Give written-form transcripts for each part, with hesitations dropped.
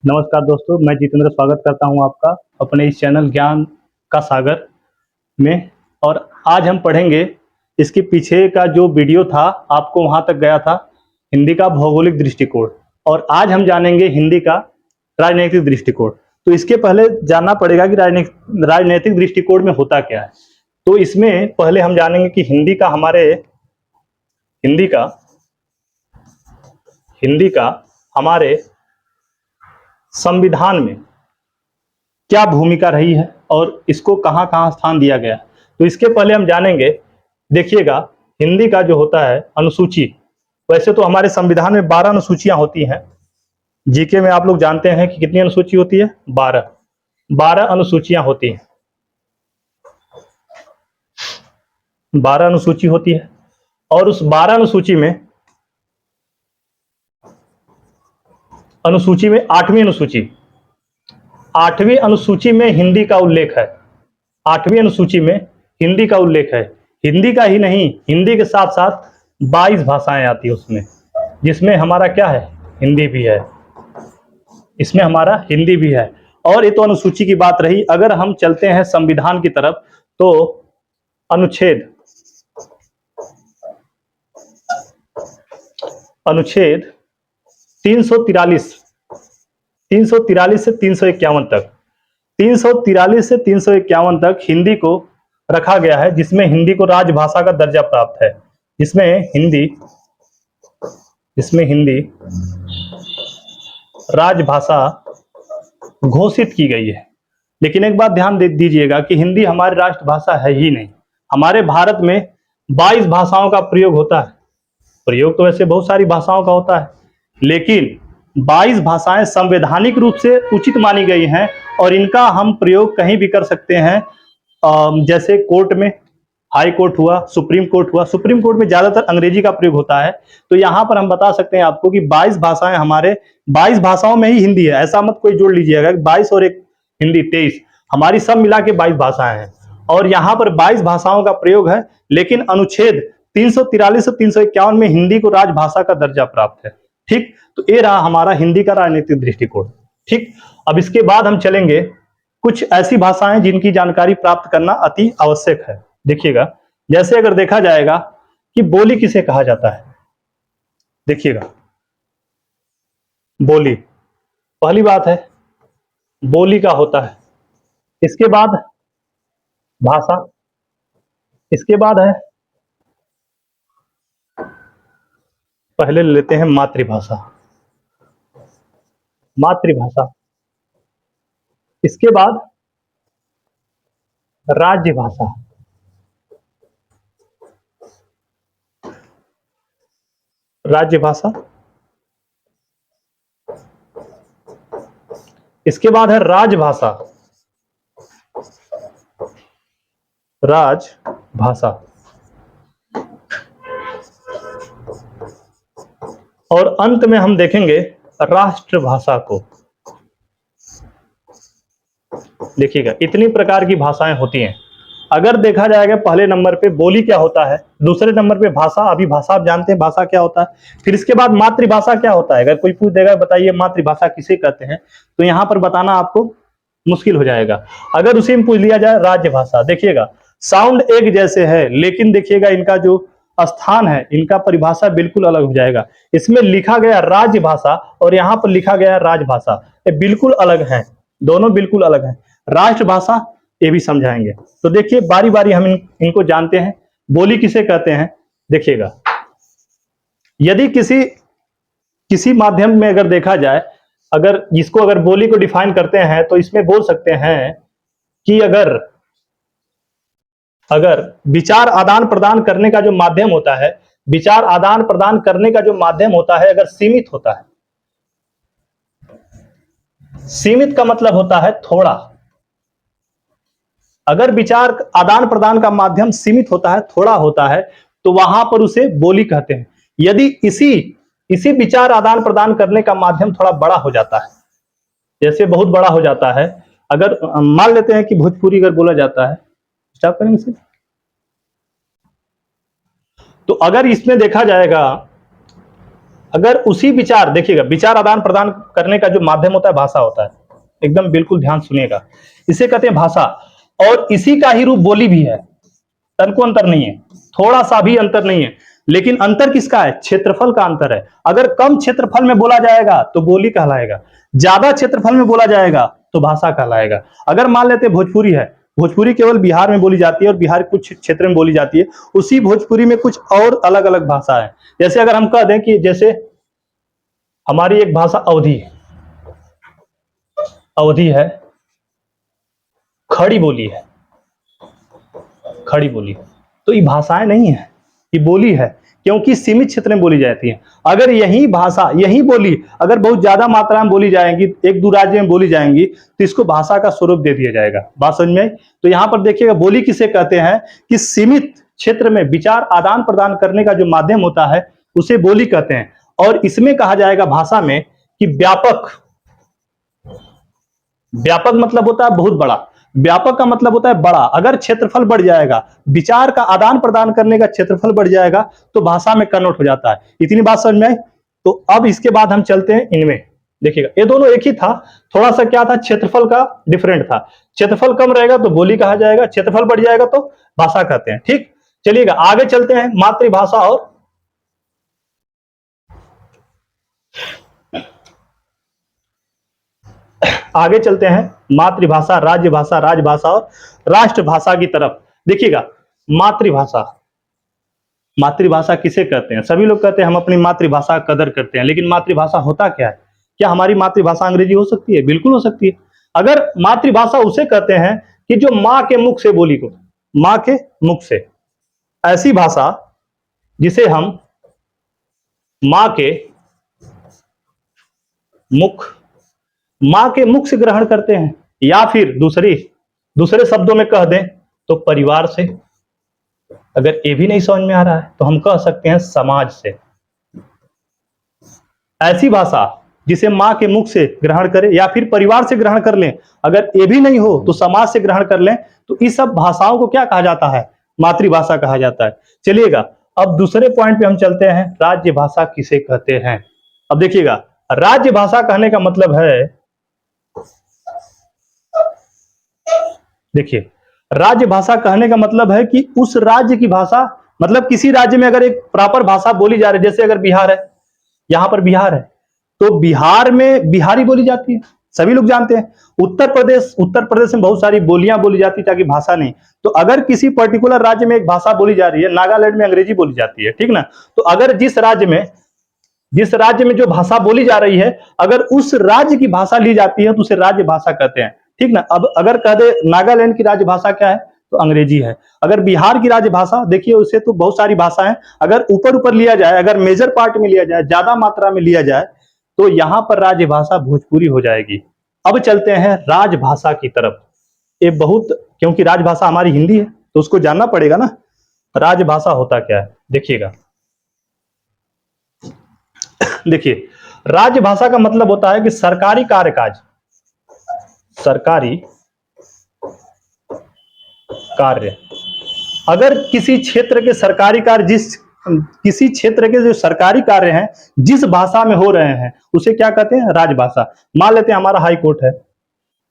नमस्कार दोस्तों, मैं जितेंद्र स्वागत करता हूं आपका अपने इस चैनल ज्ञान का सागर में। और आज हम पढ़ेंगे इसके पीछे का जो वीडियो था, आपको वहां तक गया था, हिंदी का भौगोलिक दृष्टिकोण। और आज हम जानेंगे हिंदी का राजनीतिक दृष्टिकोण। तो इसके पहले जानना पड़ेगा कि राजनीतिक दृष्टिकोण में होता क्या है। तो इसमें पहले हम जानेंगे कि हिंदी का हिंदी का हमारे संविधान में क्या भूमिका रही है और इसको कहां कहां स्थान दिया गया। तो इसके पहले हम जानेंगे, देखिएगा, हिंदी का जो होता है अनुसूची। वैसे तो हमारे संविधान में 12 अनुसूचियां होती हैं। जीके में आप लोग जानते हैं कि कितनी अनुसूची होती है? 12 अनुसूचियां होती हैं। 12 अनुसूची होती है। और उस 12 अनुसूची में 8वीं अनुसूची में हिंदी का उल्लेख है। 8वीं अनुसूची में हिंदी का उल्लेख है। हिंदी का ही नहीं, हिंदी के साथ साथ 22 भाषाएं आती है उसमें, जिसमें हमारा क्या है? हिंदी भी है। इसमें हमारा हिंदी भी है। और ये तो अनुसूची की बात रही। अगर हम चलते हैं संविधान की तरफ, तो अनुच्छेद 343 से 351 तक, 343 से 351 तक हिंदी को रखा गया है, जिसमें हिंदी को राजभाषा का दर्जा प्राप्त है। इसमें हिंदी राजभाषा घोषित की गई है। लेकिन एक बात ध्यान दे दीजिएगा कि हिंदी हमारी राष्ट्रभाषा है ही नहीं। हमारे भारत में 22 भाषाओं का प्रयोग होता है। प्रयोग तो वैसे बहुत सारी भाषाओं का होता है, लेकिन 22 भाषाएं संवैधानिक रूप से उचित मानी गई हैं और इनका हम प्रयोग कहीं भी कर सकते हैं। जैसे कोर्ट में, हाई कोर्ट हुआ, सुप्रीम कोर्ट हुआ। सुप्रीम कोर्ट में ज्यादातर अंग्रेजी का प्रयोग होता है। तो यहां पर हम बता सकते हैं आपको कि 22 भाषाएं हमारे, 22 भाषाओं में ही हिंदी है। ऐसा मत कोई जोड़ लीजिएगा 22 और एक हिंदी 23, हमारी सब मिला के 22 भाषाएं हैं। और यहाँ पर 22 भाषाओं का प्रयोग है। लेकिन अनुच्छेद 343 से 351 में हिंदी को राजभाषा का दर्जा प्राप्त है। ठीक, तो ये रहा हमारा हिंदी का राजनीतिक दृष्टिकोण। ठीक, अब इसके बाद हम चलेंगे कुछ ऐसी भाषाएं जिनकी जानकारी प्राप्त करना अति आवश्यक है। देखिएगा, जैसे अगर देखा जाएगा कि बोली किसे कहा जाता है। देखिएगा, बोली, पहली बात है बोली का होता है। इसके बाद भाषा, इसके बाद है, पहले लेते हैं मातृभाषा। मातृभाषा, इसके बाद राज्य भाषा, राज्य भाषा, इसके बाद है राजभाषा, राजभाषा, और अंत में हम देखेंगे राष्ट्रभाषा को। देखिएगा, इतनी प्रकार की भाषाएं होती हैं। अगर देखा जाएगा पहले नंबर पे बोली क्या होता है, दूसरे नंबर पे भाषा। अभी भाषा आप जानते हैं भाषा क्या होता है। फिर इसके बाद मातृभाषा क्या होता है। अगर कोई पूछ देगा बताइए मातृभाषा किसे कहते हैं, तो यहाँ पर बताना आपको मुश्किल हो जाएगा। अगर उसी में पूछ लिया जाए राज्य भाषा, देखिएगा साउंड एक जैसे है, लेकिन देखिएगा इनका जो स्थान है, इनका परिभाषा बिल्कुल अलग हो जाएगा। इसमें लिखा गया राज्य भाषा और यहाँ पर लिखा गया राजभाषा, ये बिल्कुल अलग है, दोनों बिल्कुल अलग है। राष्ट्रभाषा ये भी समझाएंगे। तो देखिए बारी बारी हम इनको जानते हैं। बोली किसे कहते हैं? देखिएगा, यदि किसी माध्यम में अगर देखा जाए, अगर इसको अगर बोली को डिफाइन करते हैं, तो इसमें बोल सकते हैं कि अगर विचार आदान प्रदान करने का जो माध्यम होता है, विचार आदान प्रदान करने का जो माध्यम होता है, अगर सीमित होता है, सीमित का मतलब होता है थोड़ा। अगर विचार आदान प्रदान का माध्यम सीमित होता है, थोड़ा होता है, तो वहां पर उसे बोली कहते हैं। यदि इसी विचार आदान प्रदान करने का माध्यम थोड़ा बड़ा हो जाता है, जैसे बहुत बड़ा हो जाता है, अगर मान लेते हैं कि भोजपुरी अगर बोला जाता है, स्टॉप करेंगे इसे। तो अगर इसमें देखा जाएगा अगर उसी विचार, देखिएगा, विचार आदान प्रदान करने का जो माध्यम होता है भाषा होता है, एकदम बिल्कुल ध्यान सुनिएगा, इसे कहते हैं भाषा। और इसी का ही रूप बोली भी है, तन को अंतर नहीं है, थोड़ा सा भी अंतर नहीं है। लेकिन अंतर किसका है? क्षेत्रफल का अंतर है। अगर कम क्षेत्रफल में बोला जाएगा तो बोली कहलाएगा, ज्यादा क्षेत्रफल में बोला जाएगा तो भाषा कहलाएगा। अगर मान लेते भोजपुरी है, भोजपुरी केवल बिहार में बोली जाती है और बिहार के कुछ क्षेत्र में बोली जाती है, उसी भोजपुरी में कुछ और अलग अलग भाषा है। जैसे अगर हम कह दें कि जैसे हमारी एक भाषा अवधी, अवधी है, खड़ी बोली है, खड़ी बोली, तो ये भाषाएं नहीं है, ये बोली है, क्योंकि सीमित क्षेत्र में बोली जाती है। अगर यही भाषा, यही बोली अगर बहुत ज्यादा मात्रा में बोली जाएंगी, एक दो राज्य में बोली जाएंगी, तो इसको भाषा का स्वरूप दे दिया जाएगा। बात समझ में आई? तो यहां पर देखिएगा, बोली किसे कहते हैं कि सीमित क्षेत्र में विचार आदान प्रदान करने का जो माध्यम होता है उसे बोली कहते हैं। और इसमें कहा जाएगा भाषा में कि व्यापक, व्यापक मतलब होता है बहुत बड़ा, व्यापक का मतलब होता है बड़ा। अगर क्षेत्रफल बढ़ जाएगा, विचार का आदान प्रदान करने का क्षेत्रफल बढ़ जाएगा, तो भाषा में कन्वर्ट हो जाता है। इतनी बात समझ में आई? तो अब इसके बाद हम चलते हैं इनमें। देखिएगा, ये दोनों एक ही था, थोड़ा सा क्या था, क्षेत्रफल का डिफरेंट था। क्षेत्रफल कम रहेगा तो बोली कहा जाएगा, क्षेत्रफल बढ़ जाएगा तो भाषा कहते हैं। ठीक, चलिएगा आगे चलते हैं। मातृभाषा और आगे चलते हैं मातृभाषा, राज्य भाषा, राजभाषा और राष्ट्रभाषा की तरफ। देखिएगा, मातृभाषा, मातृभाषा किसे कहते हैं? सभी लोग कहते हैं हम अपनी मातृभाषा का कदर करते हैं, लेकिन मातृभाषा होता क्या है? क्या हमारी मातृभाषा अंग्रेजी हो सकती है? बिल्कुल हो सकती है। अगर मातृभाषा उसे कहते हैं कि जो मां के मुख से बोली को, मां के मुख से, ऐसी भाषा जिसे हम मां के मुख, मां के मुख से ग्रहण करते हैं, या फिर दूसरे शब्दों में कह दें तो परिवार से। अगर ये भी नहीं समझ में आ रहा है तो हम कह सकते हैं समाज से। ऐसी भाषा जिसे मां के मुख से ग्रहण करें या फिर परिवार से ग्रहण कर लें, अगर ये भी नहीं हो तो समाज से ग्रहण कर लें, तो इस सब भाषाओं को क्या कहा जाता है? मातृभाषा कहा जाता है। चलिएगा, अब दूसरे पॉइंट पे हम चलते हैं, राज्य भाषा किसे कहते हैं। अब देखिएगा, राज्य भाषा कहने का मतलब है, देखिए, राज्य भाषा कहने का मतलब है कि उस राज्य की भाषा, मतलब किसी राज्य में अगर एक प्रॉपर भाषा बोली जा रही है, जैसे अगर बिहार है, यहां पर बिहार है, तो बिहार में बिहारी बोली जाती है, सभी लोग जानते हैं। उत्तर प्रदेश में बहुत सारी बोलियां बोली जाती है, ताकि भाषा नहीं। तो अगर किसी पर्टिकुलर राज्य में एक भाषा बोली जा रही है, नागालैंड में अंग्रेजी बोली जाती है, ठीक ना? तो अगर जिस राज्य में जो भाषा बोली जा रही है, अगर उस राज्य की भाषा ली जाती है तो उसे राज्य भाषा कहते हैं, ठीक ना? अब अगर कह दे नागालैंड की राजभाषा क्या है, तो अंग्रेजी है। अगर बिहार की राजभाषा, देखिए उसे तो बहुत सारी भाषा है, अगर ऊपर लिया जाए, अगर मेजर पार्ट में लिया जाए, ज्यादा मात्रा में लिया जाए, तो यहां पर राजभाषा भोजपुरी हो जाएगी। अब चलते हैं राजभाषा की तरफ। ये बहुत, क्योंकि राजभाषा हमारी हिंदी है तो उसको जानना पड़ेगा ना, राजभाषा होता क्या है। देखिएगा, देखिए, राजभाषा का मतलब होता है कि सरकारी कार्यकाज, सरकारी कार्य, अगर किसी क्षेत्र के सरकारी कार्य, किसी क्षेत्र के जो सरकारी कार्य हैं जिस भाषा में हो रहे हैं, उसे क्या कहते हैं? राजभाषा। मान लेते हैं हमारा हाई कोर्ट है,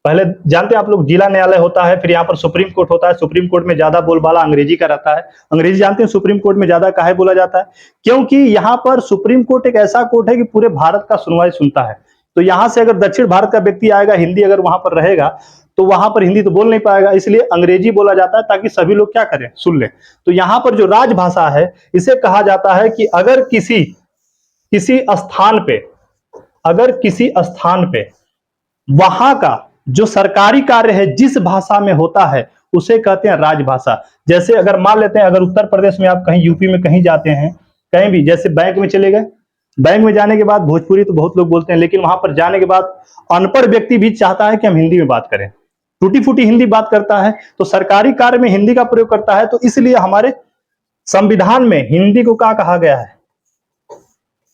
पहले जानते हैं आप लोग, जिला न्यायालय होता है, फिर यहाँ पर सुप्रीम कोर्ट होता है। सुप्रीम कोर्ट में ज्यादा बोलबाला अंग्रेजी का रहता है। अंग्रेजी जानते हैं सुप्रीम कोर्ट में ज्यादा काहे बोला जाता है? क्योंकि यहाँ पर सुप्रीम कोर्ट एक ऐसा कोर्ट है कि पूरे भारत का सुनवाई सुनता है। तो यहाँ से अगर दक्षिण भारत का व्यक्ति आएगा, हिंदी अगर वहां पर रहेगा, तो वहां पर हिंदी तो बोल नहीं पाएगा, इसलिए अंग्रेजी बोला जाता है, ताकि सभी लोग क्या करें, सुन लें। तो यहाँ पर जो राजभाषा है, इसे कहा जाता है कि अगर किसी स्थान पे, अगर किसी स्थान पे वहां का जो सरकारी कार्य है जिस भाषा में होता है, उसे कहते हैं राजभाषा। जैसे अगर मान लेते हैं, अगर उत्तर प्रदेश में आप कहीं, यूपी में कहीं जाते हैं, कहीं भी, जैसे बैंक में चले गए, बैंक में जाने के बाद भोजपुरी तो बहुत लोग बोलते हैं, लेकिन वहां पर जाने के बाद अनपढ़ व्यक्ति भी चाहता है कि हम हिंदी में बात करें, टूटी फूटी हिंदी बात करता है, तो सरकारी कार्य में हिंदी का प्रयोग करता है। तो इसलिए हमारे संविधान में हिंदी को क्या कहा गया है?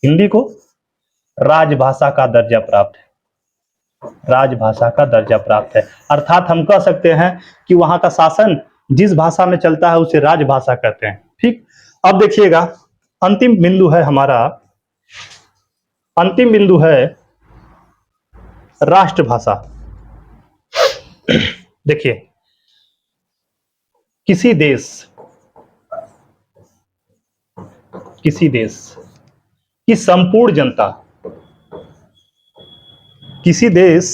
हिंदी को राजभाषा का दर्जा प्राप्त है, राजभाषा का दर्जा प्राप्त है। अर्थात हम कह सकते हैं कि वहां का शासन जिस भाषा में चलता है उसे राजभाषा कहते हैं। ठीक, अब देखिएगा, अंतिम बिंदु है हमारा अंतिम बिंदु है राष्ट्रभाषा। देखिए, किसी देश की संपूर्ण जनता, किसी देश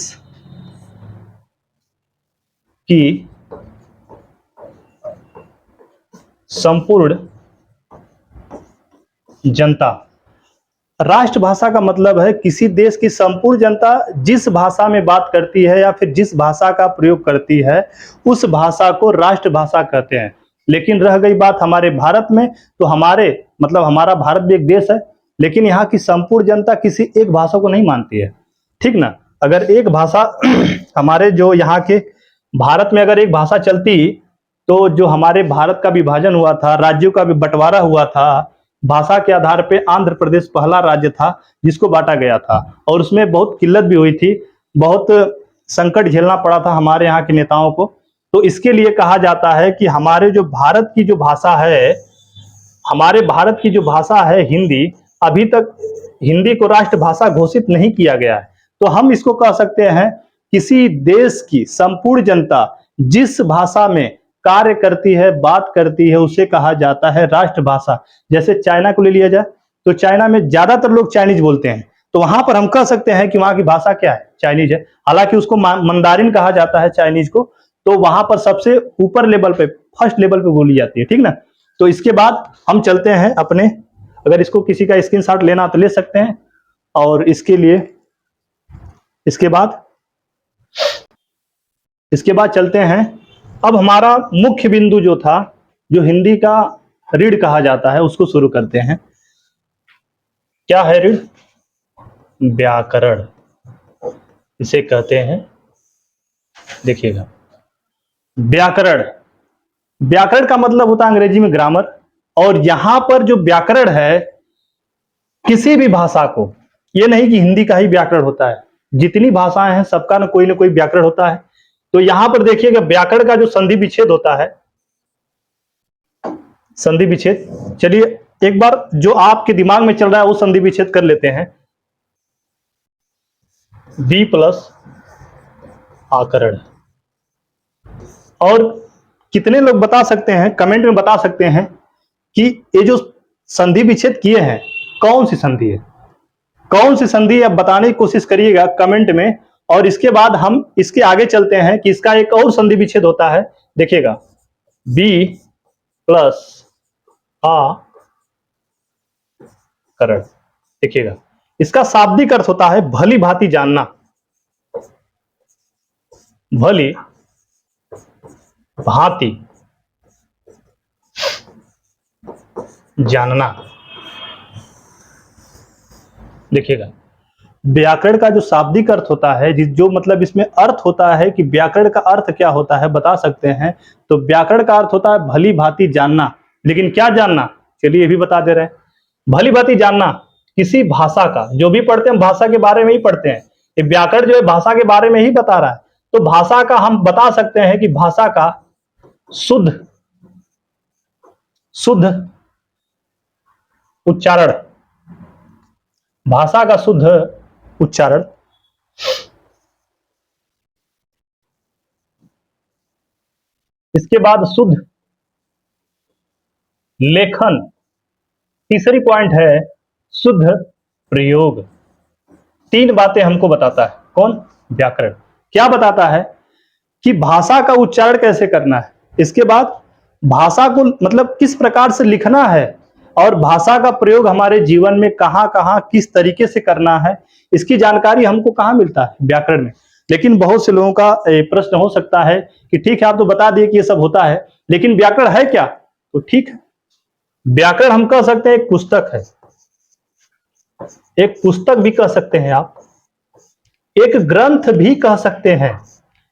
की संपूर्ण जनता, राष्ट्रभाषा का मतलब है किसी देश की संपूर्ण जनता जिस भाषा में बात करती है या फिर जिस भाषा का प्रयोग करती है उस भाषा को राष्ट्रभाषा कहते हैं। लेकिन रह गई बात हमारे भारत में, तो हमारे मतलब हमारा भारत भी एक देश है, लेकिन यहाँ की संपूर्ण जनता किसी एक भाषा को नहीं मानती है, ठीक ना। अगर एक भाषा हमारे जो यहाँ के भारत में अगर एक भाषा चलती, तो जो हमारे भारत का विभाजन हुआ था, राज्यों का भी बंटवारा हुआ था, भाषा के आधार पे आंध्र प्रदेश पहला राज्य था जिसको बांटा गया था, और उसमें बहुत किल्लत भी हुई थी, बहुत संकट झेलना पड़ा था हमारे यहाँ के नेताओं को। तो इसके लिए कहा जाता है कि हमारे जो भारत की जो भाषा है, हमारे भारत की जो भाषा है हिंदी, अभी तक हिंदी को राष्ट्रभाषा घोषित नहीं किया गया है। तो हम इसको कह सकते हैं किसी देश की संपूर्ण जनता जिस भाषा में कार्य करती है, बात करती है, उसे कहा जाता है राष्ट्रभाषा। जैसे चाइना को ले लिया जाए, तो चाइना में ज्यादातर लोग चाइनीज बोलते हैं, तो वहां पर हम कह सकते हैं कि वहां की भाषा क्या है, चाइनीज है। हालांकि उसको मंदारिन कहा जाता है चाइनीज को, तो वहां पर सबसे ऊपर लेवल पे, फर्स्ट लेवल पे बोली जाती है, ठीक ना। तो इसके बाद हम चलते हैं अपने, अगर इसको किसी का स्क्रीनशॉट लेना तो ले सकते हैं, और इसके लिए इसके बाद चलते हैं। अब हमारा मुख्य बिंदु जो था, जो हिंदी का रीढ़ कहा जाता है, उसको शुरू करते हैं। क्या है रीढ़? व्याकरण इसे कहते हैं। देखिएगा, व्याकरण, व्याकरण का मतलब होता है अंग्रेजी में ग्रामर, और यहां पर जो व्याकरण है किसी भी भाषा को, ये नहीं कि हिंदी का ही व्याकरण होता है, जितनी भाषाएं हैं सबका ना कोई व्याकरण होता है। तो यहां पर देखिएगा व्याकरण का जो संधि विच्छेद होता है, संधि विच्छेद, चलिए एक बार जो आपके दिमाग में चल रहा है वो संधि विच्छेद कर लेते हैं। बी प्लस आकरण। और कितने लोग बता सकते हैं, कमेंट में बता सकते हैं कि ये जो संधि विच्छेद किए हैं कौन सी संधि है, कौन सी संधि आप बताने की कोशिश करिएगा कमेंट में। और इसके बाद हम इसके आगे चलते हैं कि इसका एक और संधि विच्छेद होता है, देखिएगा, बी प्लस आ करण। देखिएगा, इसका शाब्दिक अर्थ होता है भली भांति जानना, भली भांति जानना। देखिएगा, व्याकरण का जो शाब्दिक अर्थ होता है, जो मतलब इसमें अर्थ होता है कि व्याकरण का अर्थ क्या होता है बता सकते हैं, तो व्याकरण का अर्थ होता है भली भांति जानना। लेकिन क्या जानना, चलिए ये भी बता दे रहे हैं। भली भांति जानना किसी भाषा का, जो भी पढ़ते हैं भाषा के बारे में ही पढ़ते हैं, ये व्याकरण जो है भाषा के बारे में ही बता रहा है। तो भाषा का हम बता सकते हैं कि भाषा का शुद्ध उच्चारण, भाषा का शुद्ध उच्चारण, इसके बाद शुद्ध लेखन, तीसरी पॉइंट है शुद्ध प्रयोग। तीन बातें हमको बताता है कौन? व्याकरण। क्या बताता है कि भाषा का उच्चारण कैसे करना है, इसके बाद भाषा को मतलब किस प्रकार से लिखना है, और भाषा का प्रयोग हमारे जीवन में कहां कहां किस तरीके से करना है, इसकी जानकारी हमको कहां मिलता है? व्याकरण में। लेकिन बहुत से लोगों का प्रश्न हो सकता है कि ठीक है आप तो बता दिए कि ये सब होता है, लेकिन व्याकरण है क्या? तो ठीक है, व्याकरण हम कह सकते हैं एक पुस्तक है, एक पुस्तक भी कह सकते हैं आप, एक ग्रंथ भी कह सकते हैं,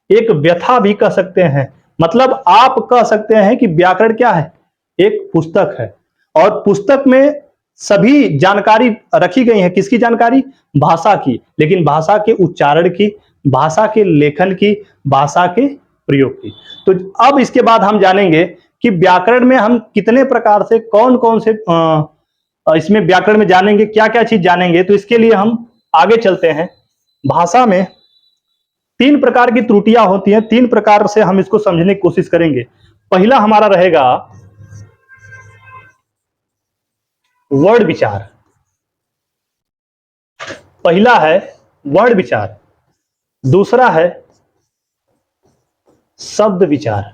एक व्यथा भी कह सकते हैं। मतलब आप कह सकते हैं कि व्याकरण क्या है? एक पुस्तक है, और पुस्तक में सभी जानकारी रखी गई है। किसकी जानकारी? भाषा की, लेकिन भाषा के उच्चारण की, भाषा के लेखन की, भाषा के प्रयोग की। तो अब इसके बाद हम जानेंगे कि व्याकरण में हम कितने प्रकार से कौन कौन से इसमें व्याकरण में जानेंगे, क्या क्या चीज जानेंगे। तो इसके लिए हम आगे चलते हैं। भाषा में 3 प्रकार की त्रुटियां होती हैं, 3 प्रकार से हम इसको समझने की कोशिश करेंगे। पहला हमारा रहेगा वर्ड विचार। पहला है वर्ड विचार, दूसरा है शब्द विचार,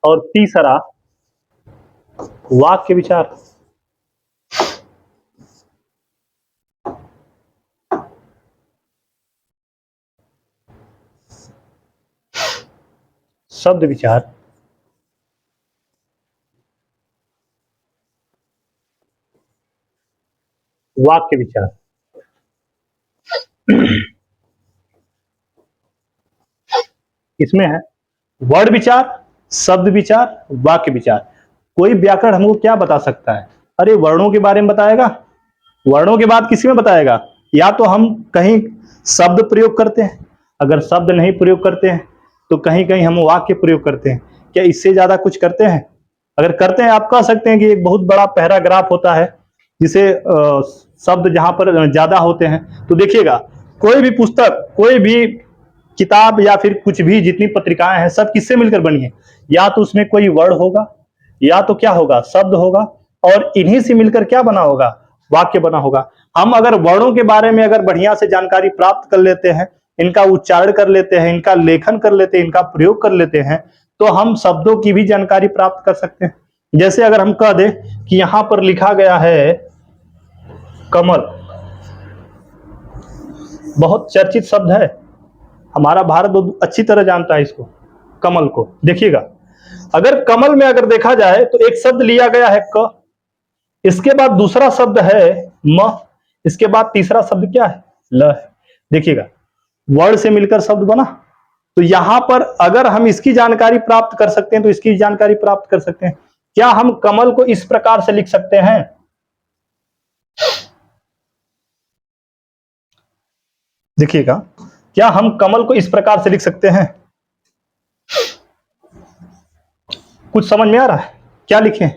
और तीसरा वाक्य विचार। शब्द विचार, वाक्य विचार। इसमें है वर्ड विचार, शब्द विचार, वाक्य विचार। कोई व्याकरण हमको क्या बता सकता है? अरे वर्णों के बारे में बताएगा। वर्णों के बाद किसी में बताएगा? या तो हम कहीं शब्द प्रयोग करते हैं, अगर शब्द नहीं प्रयोग करते हैं तो कहीं कहीं हम वाक्य प्रयोग करते हैं। क्या इससे ज्यादा कुछ करते हैं? अगर करते हैं, आप कह सकते हैं कि एक बहुत बड़ा पैराग्राफ होता है जिसे शब्द जहां पर ज्यादा होते हैं। तो देखिएगा, कोई भी पुस्तक, कोई भी किताब या फिर कुछ भी, जितनी पत्रिकाएं हैं, सब किससे मिलकर बनी है? या तो उसमें कोई वर्ड होगा, या तो क्या होगा, शब्द होगा, और इन्हीं से मिलकर क्या बना होगा, वाक्य बना होगा। हम अगर वर्णों के बारे में अगर बढ़िया से जानकारी प्राप्त कर लेते हैं, इनका उच्चारण कर लेते हैं, इनका लेखन कर लेते हैं, इनका प्रयोग कर लेते हैं, तो हम शब्दों की भी जानकारी प्राप्त कर सकते हैं। जैसे अगर हम कह दें कि यहां पर लिखा गया है कमल, बहुत चर्चित शब्द है, हमारा भारत बहुत अच्छी तरह जानता है इसको, कमल को। देखिएगा, अगर कमल में अगर देखा जाए तो एक शब्द लिया गया है क, इसके बाद दूसरा शब्द है म, इसके बाद तीसरा शब्द क्या है, ल है। देखिएगा, वर्ड से मिलकर शब्द बना। तो यहां पर अगर हम इसकी जानकारी प्राप्त कर सकते हैं तो इसकी जानकारी प्राप्त कर सकते हैं। क्या हम कमल को इस प्रकार से लिख सकते हैं? देखिएगा, क्या हम कमल को इस प्रकार से लिख सकते हैं? कुछ समझ में आ रहा है? क्या लिखें?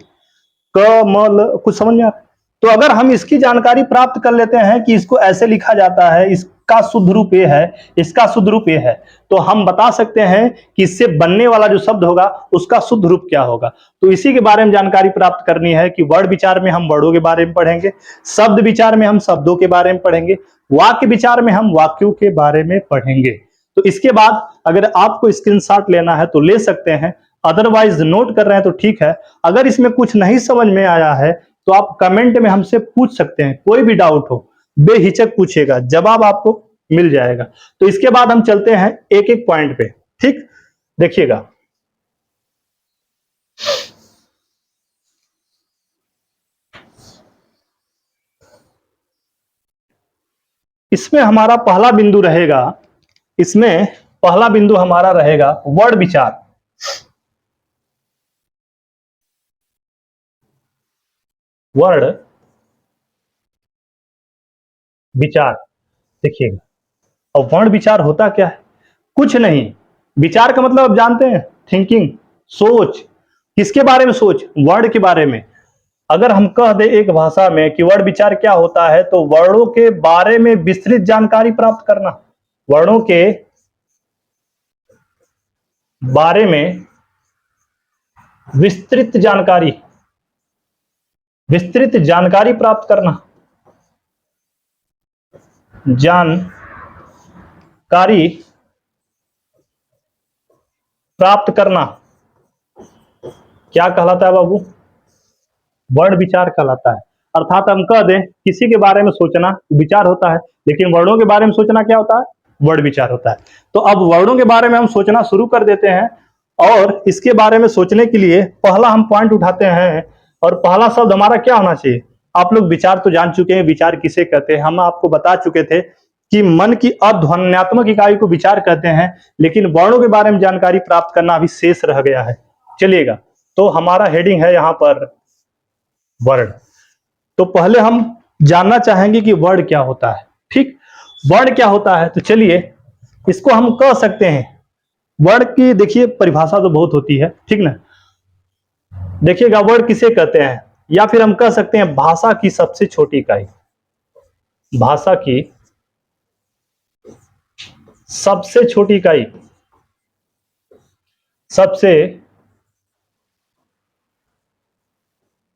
कमल, कुछ समझ में आ रहा है? तो अगर हम इसकी जानकारी प्राप्त कर लेते हैं कि इसको ऐसे लिखा जाता है, इसका शुद्ध रूप ये है, इसका शुद्ध रूप ये है, तो हम बता सकते हैं कि इससे बनने वाला जो शब्द होगा उसका शुद्ध रूप क्या होगा। तो इसी के बारे में जानकारी प्राप्त करनी है कि वर्ड विचार में हम वर्डों के बारे में पढ़ेंगे, शब्द विचार में हम शब्दों के बारे में पढ़ेंगे, वाक्य विचार में हम वाक्यों के बारे में पढ़ेंगे। तो इसके बाद अगर आपको स्क्रीनशॉट लेना है तो ले सकते हैं, अदरवाइज नोट कर रहे हैं तो ठीक है। अगर इसमें कुछ नहीं समझ में आया है तो आप कमेंट में हमसे पूछ सकते हैं, कोई भी डाउट हो बेहिचक पूछेगा, जवाब आपको मिल जाएगा। तो इसके बाद हम चलते हैं एक एक पॉइंट पे, ठीक? देखिएगा, इसमें हमारा पहला बिंदु रहेगा, इसमें पहला बिंदु हमारा रहेगा वर्ड विचार। वर्ड विचार, देखिएगा, और वर्ण विचार होता क्या है? कुछ नहीं, विचार का मतलब आप जानते हैं, थिंकिंग, सोच। किसके बारे में सोच? वर्ड के बारे में। अगर हम कह दे एक भाषा में कि वर्ड विचार क्या होता है, तो वर्णों के बारे में विस्तृत जानकारी प्राप्त करना, वर्णों के बारे में विस्तृत जानकारी, विस्तृत जानकारी प्राप्त करना, जानकारी प्राप्त करना क्या कहलाता है बाबू? वर्ड विचार कहलाता है। अर्थात हम कह दें किसी के बारे में सोचना विचार होता है, लेकिन वर्णों के बारे में सोचना क्या होता है? वर्ड विचार होता है। तो अब वर्णों के बारे में हम सोचना शुरू कर देते हैं, और इसके बारे में सोचने के लिए पहला हम पॉइंट उठाते हैं, और पहला शब्द हमारा क्या होना चाहिए? आप लोग विचार तो जान चुके हैं, विचार किसे कहते हैं। हम आपको बता चुके थे कि मन की अध्वन्यात्मक इकाई को विचार कहते हैं, लेकिन वर्णों के बारे में जानकारी प्राप्त करना अभी शेष रह गया है। चलिएगा, तो हमारा हेडिंग है यहां पर वर्ड। तो पहले हम जानना चाहेंगे कि वर्ड क्या होता है, ठीक? वर्ड क्या होता है, तो चलिए इसको हम कह सकते हैं, वर्ड की देखिए परिभाषा तो बहुत होती है, ठीक ना? देखिएगा, वर्ड किसे कहते हैं? या फिर हम कह सकते हैं भाषा की सबसे छोटी इकाई। भाषा की सबसे छोटी इकाई, सबसे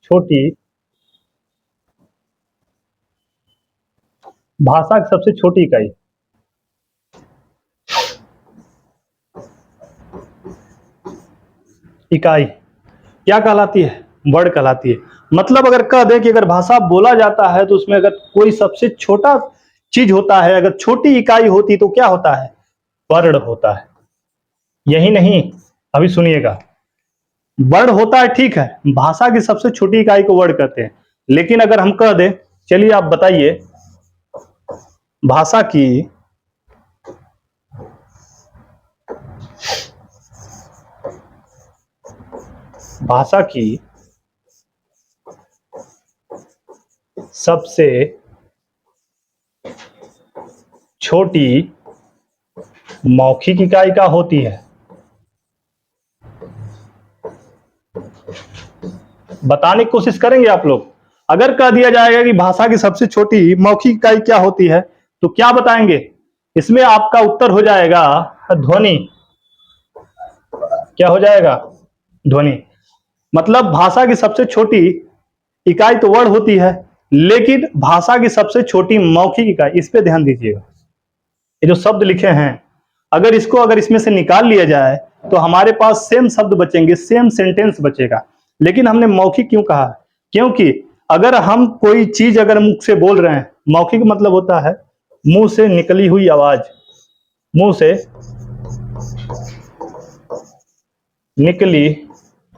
छोटी भाषा की सबसे छोटी इकाई इकाई क्या कहलाती है? वर्ड कहलाती है। मतलब अगर कह दें कि अगर भाषा बोला जाता है तो उसमें अगर कोई सबसे छोटा चीज होता है, अगर छोटी इकाई होती तो क्या होता है? वर्ड होता है। यही नहीं, अभी सुनिएगा, वर्ड होता है, ठीक है, भाषा की सबसे छोटी इकाई को वर्ड कहते हैं। लेकिन अगर हम कह दें, चलिए आप बताइए, भाषा की भाषा की सबसे छोटी मौखिक इकाई क्या होती है? बताने की कोशिश करेंगे आप लोग। अगर कह दिया जाएगा कि भाषा की सबसे छोटी मौखिक इकाई क्या होती है, तो क्या बताएंगे? इसमें आपका उत्तर हो जाएगा ध्वनि। क्या हो जाएगा? ध्वनि। मतलब भाषा की सबसे छोटी इकाई तो वर्ड होती है, लेकिन भाषा की सबसे छोटी मौखिक इकाई, इस पे ध्यान दीजिएगा। ये जो शब्द लिखे हैं, अगर इसमें से निकाल लिया जाए तो हमारे पास सेम शब्द बचेंगे, सेम सेंटेंस बचेगा। लेकिन हमने मौखिक क्यों कहा? क्योंकि अगर हम कोई चीज अगर मुख से बोल रहे हैं, मौखिक मतलब होता है मुंह से निकली हुई आवाज, मुंह से निकली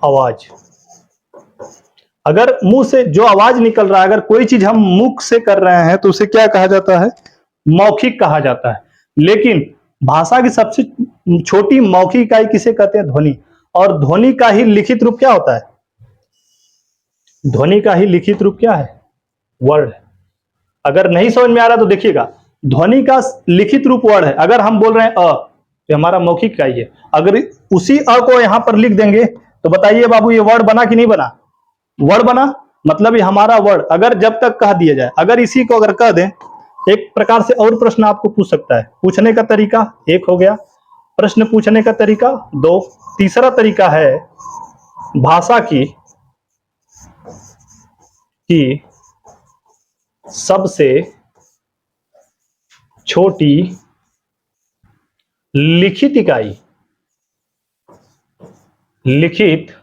आवाज। अगर मुंह से जो आवाज निकल रहा है, अगर कोई चीज हम मुख से कर रहे हैं तो उसे क्या कहा जाता है? मौखिक कहा जाता है। लेकिन भाषा की सबसे छोटी मौखिक इकाई किसे कहते हैं? ध्वनि। और ध्वनि का ही लिखित रूप क्या होता है? ध्वनि का ही लिखित रूप क्या है? वर्ड। अगर नहीं समझ में आ रहा तो देखिएगा, ध्वनि का लिखित रूप वर्ड है। अगर हम बोल रहे हैं अ, तो हमारा मौखिक इकाई है। अगर उसी अ को यहां पर लिख देंगे तो बताइए बाबू, ये वर्ड बना कि नहीं बना? वर्ड बना। मतलब ये हमारा वर्ड। अगर जब तक कह दिया जाए, अगर इसी को अगर कह दें, एक प्रकार से और प्रश्न आपको पूछ सकता है। पूछने का तरीका एक हो गया, प्रश्न पूछने का तरीका दो। तीसरा तरीका है भाषा की सबसे छोटी लिखित इकाई, लिखित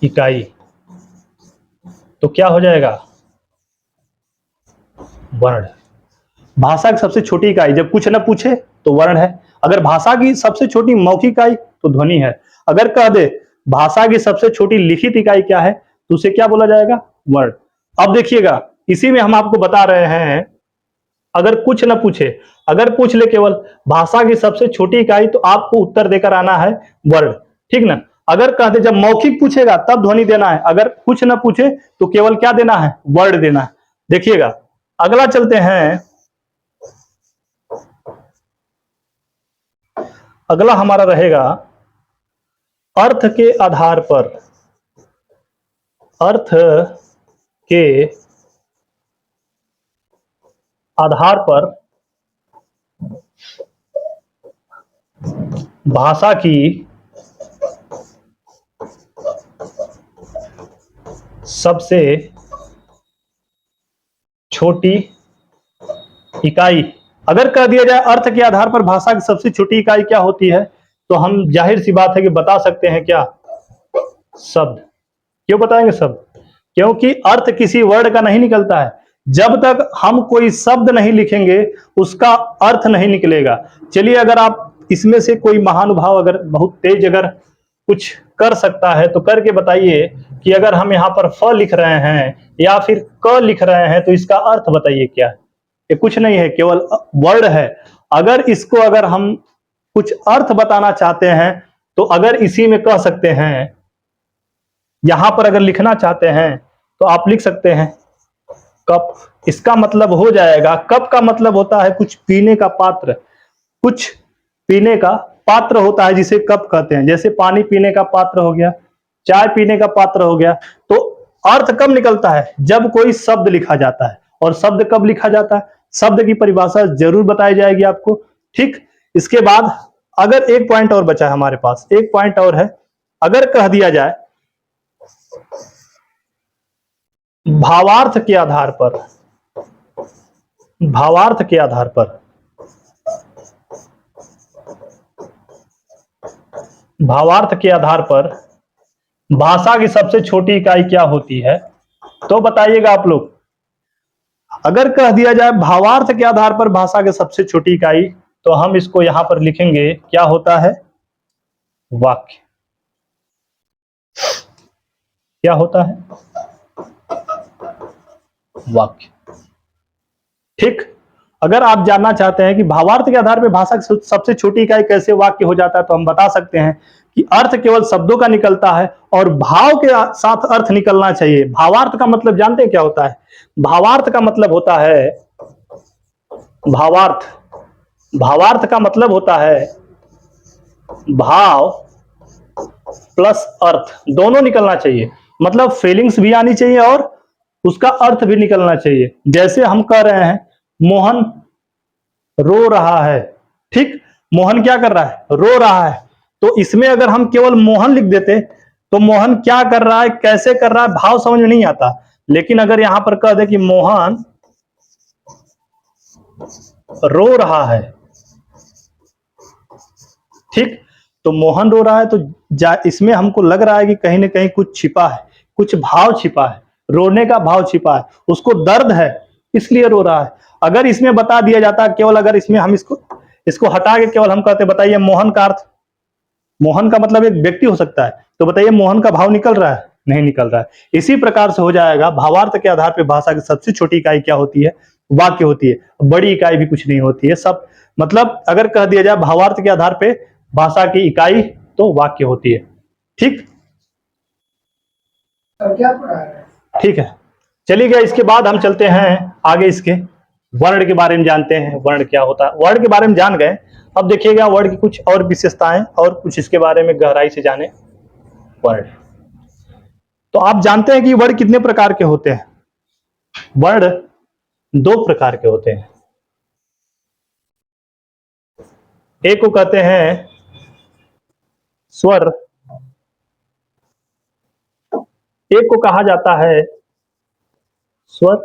इकाई। तो क्या हो जाएगा? वर्ण। भाषा की सबसे छोटी इकाई जब कुछ न पूछे तो वर्ण है। अगर भाषा की सबसे छोटी मौखिक इकाई तो ध्वनि है। अगर कह दे भाषा की सबसे छोटी लिखित इकाई क्या है, तो उसे क्या बोला जाएगा? वर्ण। अब देखिएगा, इसी में हम आपको बता रहे हैं, अगर कुछ न पूछे, अगर पूछ ले केवल भाषा की सबसे छोटी इकाई, तो आपको उत्तर देकर आना है वर्ण, ठीक ना? अगर कहते जब मौखिक पूछेगा तब ध्वनि देना है, अगर कुछ न पूछे तो केवल क्या देना है? वर्ड देना है। देखिएगा, अगला चलते हैं। अगला हमारा रहेगा अर्थ के आधार पर, अर्थ के आधार पर भाषा की सबसे छोटी इकाई। अगर कह दिया जाए अर्थ के आधार पर भाषा की सबसे छोटी इकाई क्या होती है, तो हम जाहिर सी बात है कि बता सकते हैं क्या? शब्द। क्यों बताएंगे शब्द? क्योंकि अर्थ किसी वर्ड का नहीं निकलता है। जब तक हम कोई शब्द नहीं लिखेंगे उसका अर्थ नहीं निकलेगा। चलिए, अगर आप इसमें से कोई महानुभाव अगर बहुत तेज अगर कुछ कर सकता है तो करके बताइए कि अगर हम यहाँ पर फ लिख रहे हैं या फिर क लिख रहे हैं तो इसका अर्थ बताइए क्या है? ये कुछ नहीं है, केवल वर्ड है। अगर इसको अगर हम कुछ अर्थ बताना चाहते हैं तो अगर इसी में कह सकते हैं, यहां पर अगर लिखना चाहते हैं तो आप लिख सकते हैं कप। इसका मतलब हो जाएगा, कप का मतलब होता है कुछ पीने का पात्र, कुछ पीने का पात्र होता है जिसे कप कहते हैं। जैसे पानी पीने का पात्र हो गया, चाय पीने का पात्र हो गया। तो अर्थ कब निकलता है? जब कोई शब्द लिखा जाता है। और शब्द कब लिखा जाता है? शब्द की परिभाषा जरूर बताई जाएगी आपको। ठीक, इसके बाद अगर एक पॉइंट और बचा है हमारे पास, एक पॉइंट और है, अगर कह दिया जाए भावार्थ के आधार पर, भावार्थ के आधार पर, भावार्थ के आधार पर भाषा की सबसे छोटी इकाई क्या होती है? तो बताइएगा आप लोग। अगर कह दिया जाए भावार्थ के आधार पर भाषा की सबसे छोटी इकाई, तो हम इसको यहां पर लिखेंगे, क्या होता है? वाक्य। क्या होता है? वाक्य। ठीक, अगर आप जानना चाहते हैं कि भावार्थ के आधार पर भाषा की सबसे छोटी इकाई कैसे वाक्य हो जाता है, तो हम बता सकते हैं कि अर्थ केवल शब्दों का निकलता है और भाव के साथ अर्थ निकलना चाहिए। भावार्थ का मतलब जानते हैं क्या होता है? भावार्थ का मतलब होता है, भावार्थ, भावार्थ का मतलब होता है भाव प्लस अर्थ दोनों निकलना चाहिए। मतलब फीलिंग्स भी आनी चाहिए और उसका अर्थ भी निकलना चाहिए। जैसे हम कह रहे हैं मोहन रो रहा है। ठीक, मोहन क्या कर रहा है? रो रहा है। तो इसमें अगर हम केवल मोहन लिख देते तो मोहन क्या कर रहा है, कैसे कर रहा है, भाव समझ में नहीं आता। लेकिन अगर यहां पर कह दे कि मोहन रो रहा है, ठीक, तो मोहन रो रहा है, तो इसमें हमको लग रहा है कि कहीं ना कहीं कुछ छिपा है, कुछ भाव छिपा है, रोने का भाव छिपा है, उसको दर्द है इसलिए रो रहा है। अगर इसमें बता दिया जाता केवल, अगर इसमें हम इसको इसको हटा के केवल हम कहते बताइए मोहन का अर्थ, मोहन का मतलब एक व्यक्ति हो सकता है, तो बताइए मोहन का भाव निकल रहा है? नहीं निकल रहा है। इसी प्रकार से हो जाएगा भावार्थ के आधार पर भाषा की सबसे छोटी इकाई क्या होती है? वाक्य होती है। बड़ी इकाई भी कुछ नहीं होती है। सब मतलब अगर कह दिया जाए भावार्थ के आधार पर भाषा की इकाई, तो वाक्य होती है। ठीक, क्या पढ़ा है? ठीक है, चलिए इसके बाद हम चलते हैं आगे, इसके वर्ण के बारे में जानते हैं। वर्ण क्या होता है? वर्ण के बारे में जान गए, अब देखिएगा वर्ण की कुछ और विशेषताएं और कुछ इसके बारे में गहराई से जाने। वर्ण, तो आप जानते हैं कि वर्ण कितने प्रकार के होते हैं? वर्ण दो प्रकार के होते हैं। एक को कहते हैं स्वर, एक को कहा जाता है स्वर,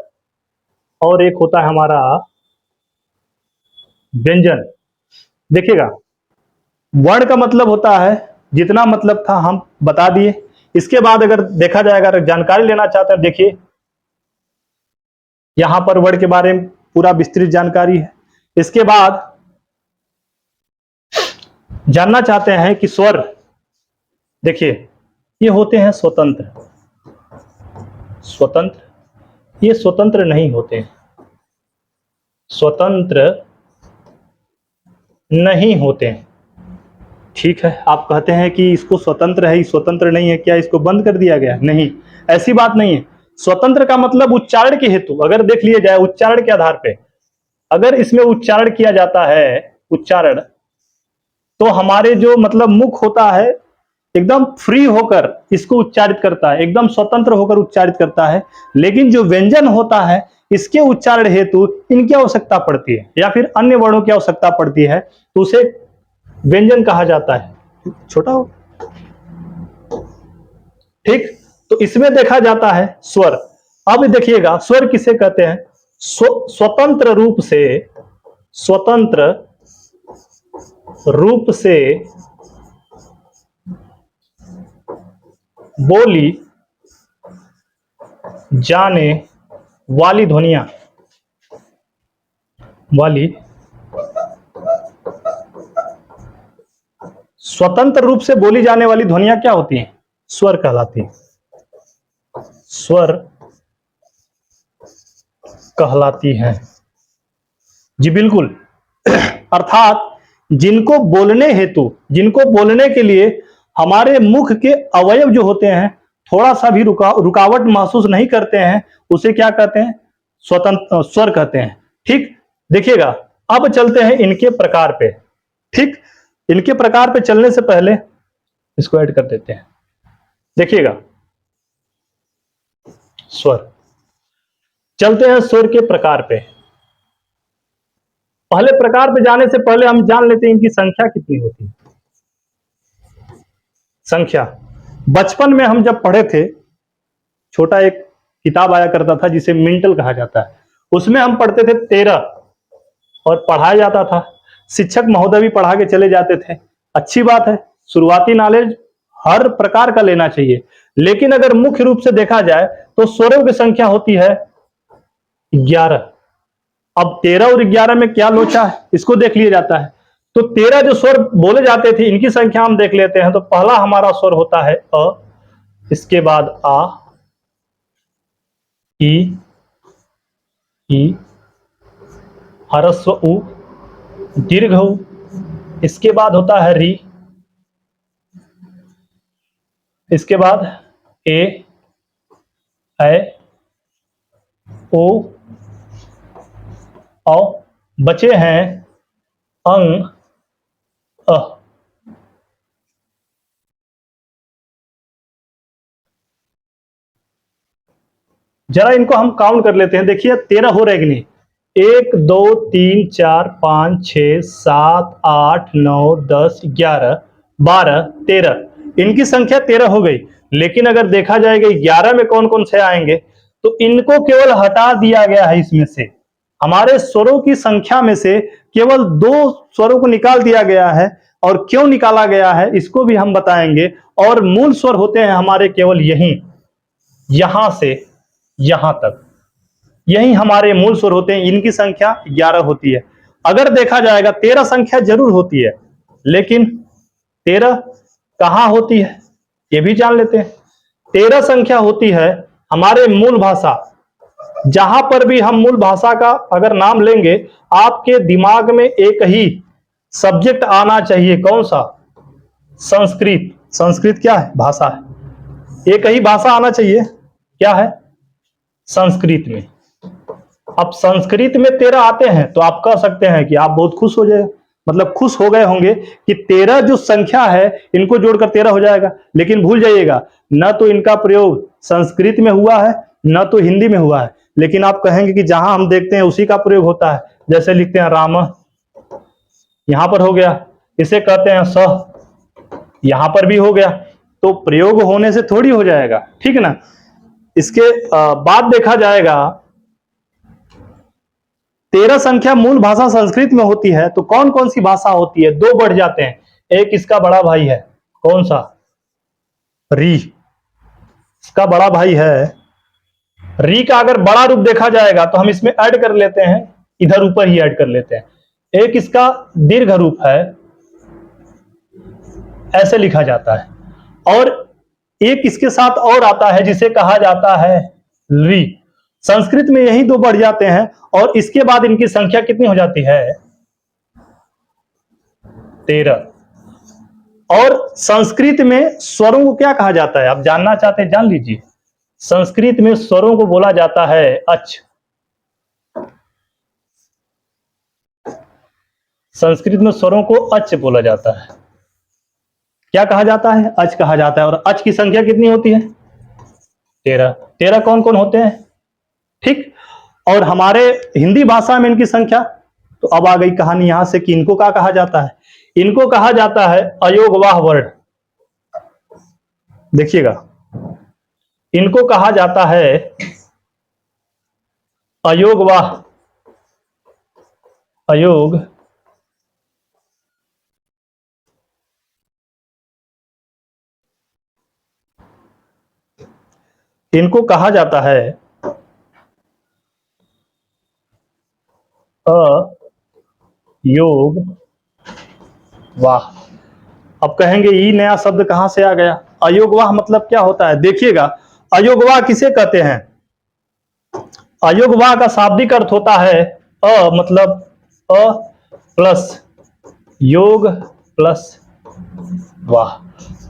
और एक होता है हमारा व्यंजन। देखिएगा, वर्ण का मतलब होता है, जितना मतलब था हम बता दिए। इसके बाद अगर देखा जाएगा, अगर जानकारी लेना चाहते हैं, देखिए यहां पर वर्ण के बारे में पूरा विस्तृत जानकारी है। इसके बाद जानना चाहते हैं कि स्वर, देखिए ये होते हैं स्वतंत्र, स्वतंत्र, ये स्वतंत्र नहीं होते हैं, स्वतंत्र नहीं होते हैं। ठीक है, आप कहते हैं कि इसको स्वतंत्र है, स्वतंत्र नहीं है, क्या इसको बंद कर दिया गया? नहीं, ऐसी बात नहीं है। स्वतंत्र का मतलब उच्चारण के हेतु अगर देख लिया जाए, उच्चारण के आधार पे अगर इसमें उच्चारण किया जाता है, उच्चारण, तो हमारे जो मतलब मुख होता है एकदम फ्री होकर इसको उच्चारित करता है, एकदम स्वतंत्र होकर उच्चारित करता है। लेकिन जो व्यंजन होता है, इसके उच्चारण हेतु इनकी आवश्यकता पड़ती है या फिर अन्य वर्णों की आवश्यकता पड़ती है, तो उसे व्यंजन कहा जाता है। छोटा हो, ठीक, तो इसमें देखा जाता है स्वर। अब देखिएगा स्वर किसे कहते हैं? स्वतंत्र रूप से, स्वतंत्र रूप से बोली जाने वाली ध्वनियां, वाली स्वतंत्र रूप से बोली जाने वाली ध्वनियां क्या होती हैं? स्वर कहलाती हैं, स्वर कहलाती हैं। जी बिल्कुल। अर्थात जिनको बोलने हेतु, जिनको बोलने के लिए हमारे मुख के अवयव जो होते हैं थोड़ा सा भी रुकावट महसूस नहीं करते हैं, उसे क्या कहते हैं? स्वतंत्र स्वर कहते हैं। ठीक, देखिएगा अब चलते हैं इनके प्रकार पे। ठीक, इनके प्रकार पे चलने से पहले इसको ऐड कर देते हैं। देखिएगा स्वर। चलते हैं स्वर के प्रकार पे। पहले प्रकार पे जाने से पहले हम जान लेते हैं इनकी संख्या कितनी होती है। संख्या बचपन में हम जब पढ़े थे, छोटा एक किताब आया करता था जिसे मिंटल कहा जाता है, उसमें हम पढ़ते थे 13 और पढ़ाया जाता था। शिक्षक महोदय भी पढ़ा के चले जाते थे। अच्छी बात है, शुरुआती नॉलेज हर प्रकार का लेना चाहिए। लेकिन अगर मुख्य रूप से देखा जाए तो स्वरों की संख्या होती है 11। अब 13 और 11 में क्या लोचा है इसको देख लिया जाता है। तो 13 जो स्वर बोले जाते थे इनकी संख्या हम देख लेते हैं। तो पहला हमारा स्वर होता है अ, इसके बाद आ, ई, ह्रस्व उ, दीर्घ उ, इसके बाद होता है री, इसके बाद ए, ऐ, ओ, औ, बचे हैं अंग, अ। जरा इनको हम काउंट कर लेते हैं। देखिए 13 हो रहे कि नहीं? 1 2 3 4 5 6 7 8 9 10 11 12 13, इनकी संख्या 13 हो गई। लेकिन अगर देखा जाएगा 11 में कौन कौन से आएंगे तो इनको केवल हटा दिया गया है। इसमें से हमारे स्वरों की संख्या में से केवल 2 स्वरों को निकाल दिया गया है। और क्यों निकाला गया है इसको भी हम बताएंगे। और मूल स्वर होते हैं हमारे केवल यहीं, यहां से यहां तक, यही हमारे मूल स्वर होते हैं। इनकी संख्या 11 होती है। अगर देखा जाएगा 13 संख्या जरूर होती है, लेकिन 13 कहां होती है ये भी जान लेते हैं। 13 संख्या होती है हमारे मूल भाषा। जहां पर भी हम मूल भाषा का अगर नाम लेंगे, आपके दिमाग में एक ही सब्जेक्ट आना चाहिए। कौन सा? संस्कृत। संस्कृत क्या है? भाषा है। एक ही भाषा आना चाहिए, क्या है? संस्कृत में। अब संस्कृत में 13 आते हैं तो आप कह सकते हैं कि आप बहुत खुश हो जाए, मतलब खुश हो गए होंगे कि 13 जो संख्या है इनको जोड़कर 13 हो जाएगा। लेकिन भूल जाइएगा, न तो इनका प्रयोग संस्कृत में हुआ है न तो हिंदी में हुआ है। लेकिन आप कहेंगे कि जहां हम देखते हैं उसी का प्रयोग होता है। जैसे लिखते हैं राम, यहां पर हो गया। इसे कहते हैं सह, यहां पर भी हो गया। तो प्रयोग होने से थोड़ी हो जाएगा, ठीक है ना। इसके बाद देखा जाएगा 13 संख्या मूल भाषा संस्कृत में होती है। तो कौन कौन सी भाषा होती है? 2 बढ़ जाते हैं। एक इसका बड़ा भाई है, कौन सा? री। इसका बड़ा भाई है री। का अगर बड़ा रूप देखा जाएगा तो हम इसमें ऐड कर लेते हैं, इधर ऊपर ही ऐड कर लेते हैं। एक इसका दीर्घ रूप है, ऐसे लिखा जाता है। और एक इसके साथ और आता है जिसे कहा जाता है री। संस्कृत में यही 2 बढ़ जाते हैं। और इसके बाद इनकी संख्या कितनी हो जाती है? 13। और संस्कृत में स्वरों को क्या कहा जाता है? आप जानना चाहते हैं, जान लीजिए। संस्कृत में स्वरों को बोला जाता है अच। संस्कृत में स्वरों को अच बोला जाता है। क्या कहा जाता है? अच कहा जाता है। और अच की संख्या कितनी होती है? 13। 13 कौन कौन होते हैं? ठीक। और हमारे हिंदी भाषा में इनकी संख्या, तो अब आ गई कहानी यहां से कि इनको क्या कहा जाता है। इनको कहा जाता है अयोगवाह वर्ण। देखिएगा, इनको कहा जाता है अयोगवाह, अयोग इनको कहा जाता है अयोग वाह। अब कहेंगे ये नया शब्द कहां से आ गया? अयोगवाह मतलब क्या होता है? देखिएगा, अयोगवाह किसे कहते हैं? अयोगवाह का शाब्दिक अर्थ होता है मतलब अ प्लस योग प्लस वाह।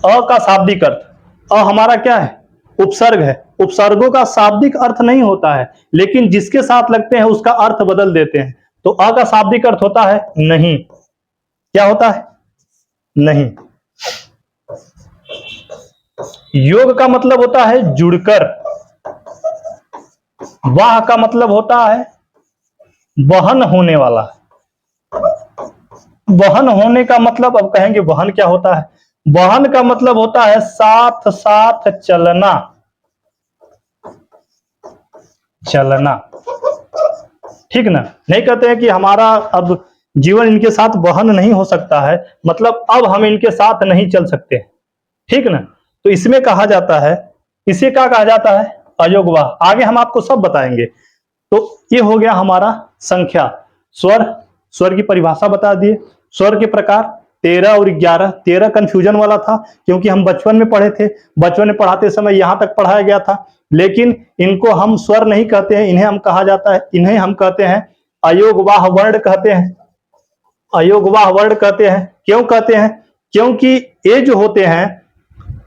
अ का शाब्दिक अर्थ, हमारा क्या है? उपसर्ग है। उपसर्गों का शाब्दिक अर्थ नहीं होता है, लेकिन जिसके साथ लगते हैं उसका अर्थ बदल देते हैं। तो अ का शाब्दिक अर्थ होता है नहीं। क्या होता है? नहीं। योग का मतलब होता है जुड़कर। वाह का मतलब होता है वहन होने वाला। वहन होने का मतलब, अब कहेंगे वहन क्या होता है? वहन का मतलब होता है साथ साथ चलना। चलना, ठीक ना? नहीं कहते हैं कि हमारा अब जीवन इनके साथ वहन नहीं हो सकता है, मतलब अब हम इनके साथ नहीं चल सकते, ठीक ना? तो इसमें कहा जाता है, इसे क्या कहा जाता है? अयोगवाह। आगे हम आपको सब बताएंगे। तो ये हो गया हमारा संख्या। स्वर, स्वर की परिभाषा बता दिए। स्वर के प्रकार 13 और 11। 13 कंफ्यूजन वाला था क्योंकि हम बचपन में पढ़े थे, बचपन में पढ़ाते समय यहां तक पढ़ाया गया था, लेकिन इनको हम स्वर नहीं कहते हैं, इन्हें हम कहा जाता है, इन्हें हम कहते हैं अयोगवाह वर्ण कहते हैं। अयोगवाह वर्ण कहते हैं। क्यों कहते हैं? क्योंकि ये जो होते हैं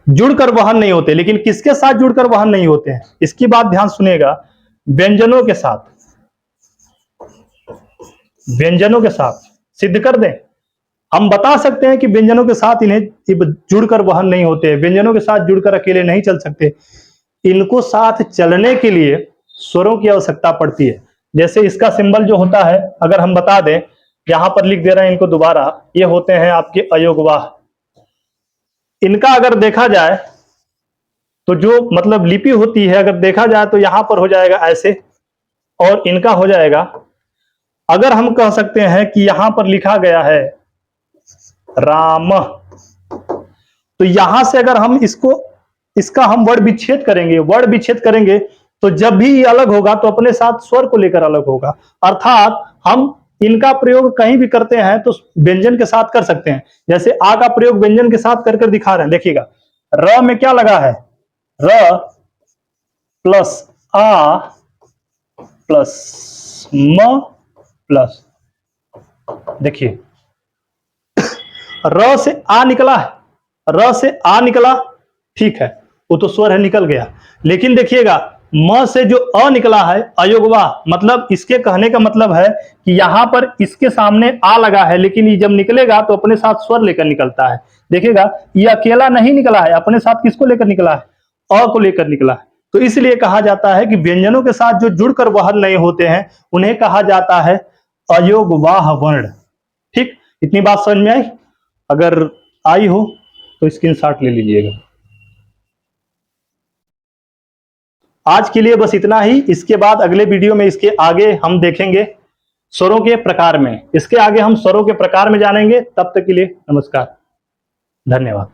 जुड़कर वहन नहीं होते। लेकिन किसके साथ जुड़कर वहन नहीं होते हैं? इसकी बात ध्यान सुनेगा। व्यंजनों के साथ, व्यंजनों के साथ सिद्ध कर दें। हम बता सकते हैं कि व्यंजनों के साथ इन्हें जुड़कर वहन नहीं होते, व्यंजनों के साथ जुड़कर अकेले नहीं चल सकते। इनको साथ चलने के लिए स्वरों की आवश्यकता पड़ती है। जैसे इसका सिंबल जो होता है, अगर हम बता दें, यहां पर लिख दे रहे हैं इनको दोबारा, ये होते हैं आपके अयोगवाह। इनका अगर देखा जाए तो जो मतलब लिपि होती है, अगर देखा जाए तो यहां पर हो जाएगा ऐसे, और इनका हो जाएगा, अगर हम कह सकते हैं कि यहां पर लिखा गया है राम, तो यहां से अगर हम इसको, इसका हम वर्ण विच्छेद करेंगे, वर्ण विच्छेद करेंगे, तो जब भी ये अलग होगा तो अपने साथ स्वर को लेकर अलग होगा। अर्थात हम इनका प्रयोग कहीं भी करते हैं तो व्यंजन के साथ कर सकते हैं। जैसे आ का प्रयोग व्यंजन के साथ कर दिखा रहे हैं, देखिएगा। र में क्या लगा है? र प्लस आ प्लस म प्लस, देखिए र से आ निकला है, र से आ निकला, ठीक है, वो तो स्वर है, निकल गया। लेकिन देखिएगा म से जो अ निकला है, अयोगवाह, मतलब इसके कहने का मतलब है कि यहां पर इसके सामने आ लगा है, लेकिन ये जब निकलेगा तो अपने साथ स्वर लेकर निकलता है। देखिएगा ये अकेला नहीं निकला है, अपने साथ किसको लेकर निकला है? अ को लेकर निकला है। तो इसलिए कहा जाता है कि व्यंजनों के साथ जो जुड़कर वहन नहीं होते हैं उन्हें कहा जाता है अयोगवाह वर्ण। ठीक, इतनी बात समझ में आई? अगर आई हो तो स्क्रीनशॉट ले लीजिएगा। आज के लिए बस इतना ही। इसके बाद अगले वीडियो में इसके आगे हम देखेंगे स्वरों के प्रकार में, इसके आगे हम स्वरों के प्रकार में जानेंगे। तब तक के लिए नमस्कार, धन्यवाद।